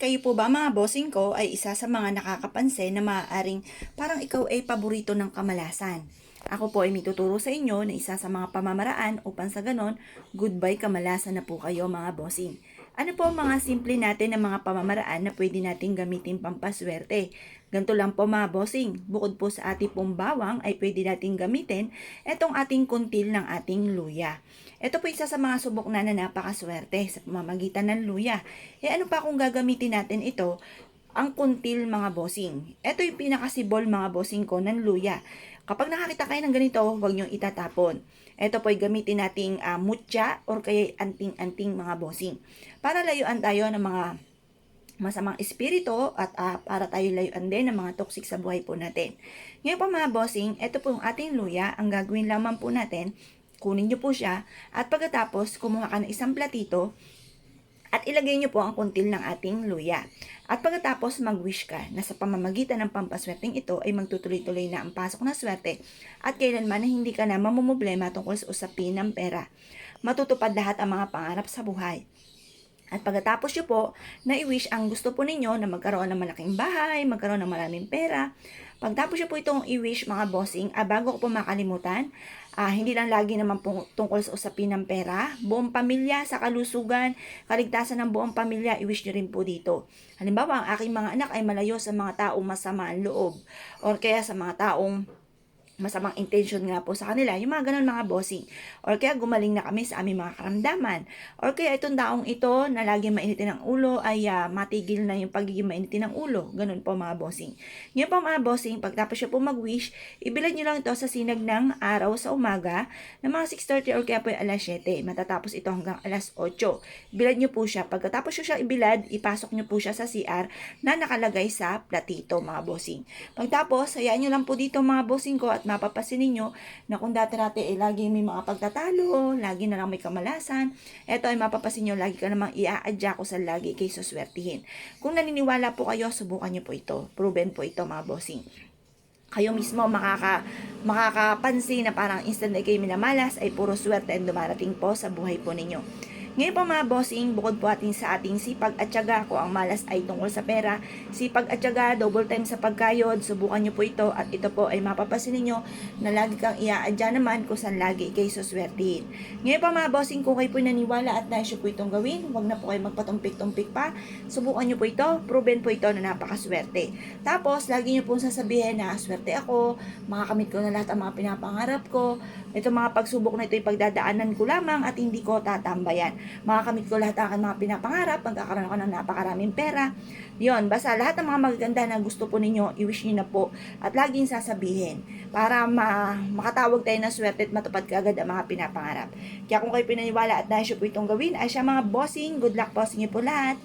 Kayo po ba mga bossing ko ay isa sa mga nakakapansin na maaaring parang ikaw ay paborito ng kamalasan? Ako po ay may tuturo sa inyo na isa sa mga pamamaraan upang sa ganon, goodbye kamalasan na po kayo mga bossing. Ano po ang mga simple natin na mga pamamaraan na pwede nating gamitin pampaswerte? Ganito lang po mga bossing, bukod po sa ating pong bawang ay pwede nating gamitin itong ating kuntil ng ating luya. Ito po isa sa mga subok na napakaswerte sa pamamagitan ng luya. Ano pa kung gagamitin natin ito? Ang kuntil mga bossing. Ito yung pinakasibol mga bossing ko ng luya. Kapag nakakita kayo ng ganito, huwag niyong itatapon. Ito po ay gamitin nating mutya or kaya anting-anting mga bossing. Para layuan tayo ng mga masamang espiritu at para tayo layuan din ng mga toxic sa buhay po natin. Ngayon po mga bossing, ito po yung ating luya. Ang gagawin lamang po natin, kunin nyo po siya at pagkatapos kumuha ka ng isang platito at ilagay nyo po ang kuntil ng ating luya. At pagkatapos mag-wish ka na sa pamamagitan ng pampaswerteng ito ay magtutuloy-tuloy na ang pasok na swerte at kailanman na hindi ka na mamumblema tungkol sa usapin ng pera. Matutupad lahat ang mga pangarap sa buhay. At pagkatapos nyo po, na-i-wish ang gusto po ninyo na magkaroon ng malaking bahay, magkaroon ng maraming pera. Pagkatapos nyo po itong i-wish mga bossing, bago ko po makalimutan, hindi lang lagi naman po tungkol sa usapin ng pera, buong pamilya, sa kalusugan, kaligtasan ng buong pamilya, i-wish nyo rin po dito. Halimbawa, ang aking mga anak ay malayo sa mga taong masama ang loob, or kaya sa mga taong masamang intention nga po sa kanila, yung mga ganun mga bossing. Or kaya gumaling na kami sa aming mga karamdaman. Or kaya itong taong ito na lagi mainitin ng ulo ay matigil na yung pagiging mainitin ng ulo. Ganun po mga bossing. Ngayon po mga bossing, pagtapos nyo po mag-wish, ibilad nyo lang ito sa sinag ng araw sa umaga ng mga 6:30 or kaya po yung alas 7. Matatapos ito hanggang alas 8. Ibilad nyo po siya. Pagkatapos nyo siya ibilad, ipasok nyo po siya sa CR na nakalagay sa platito mga bossing. Pagtapos, hayaan nyo lang po dito mga bossing ko at mapapasin ninyo na kung dati-dati ay lagi may mga pagtatalo, lagi na lang may kamalasan, eto ay mapapasin nyo, lagi ka namang i-aadya ko sa lagi kay suswertihin. Kung naniniwala po kayo, subukan nyo po ito. Proven po ito mga bossing. Kayo mismo makakapansin na parang instant na kayo minamalas ay puro swerte ang dumarating po sa buhay po ninyo. Ngayon po mga bossing, bukod po sa ating sipag at tiyaga, kung ang malas ay tungkol sa pera, sipag at tiyaga, double time sa pagkayod, subukan nyo po ito at ito po ay mapapasin ninyo na lagi kang iaadya naman kung saan lagi kayo suswertihin. Ngayon po mga bossing, kung kayo po naniwala at nais po itong gawin, huwag na po kayo magpatumpik-tumpik pa, subukan nyo po ito, proven po ito na napakaswerte. Tapos, lagi nyo po sasabihin na swerte ako, makakamit ko na lahat ang mga pinapangarap ko, ito mga pagsubok na ito ay pagdadaanan ko lamang at hindi ko tatambayan. Makakamit ko lahat ang mga pinapangarap, magkakaroon ako ng napakaraming pera. Yon, basta lahat ng mga magaganda na gusto po ninyo, i-wish nyo na po at laging sasabihin para makatawag tayo ng swerte at matupad kaagad ang mga pinapangarap. Kaya kung kayo pinaniwala at nais po itong gawin, ay siya mga bossing, good luck po sa inyo po lahat.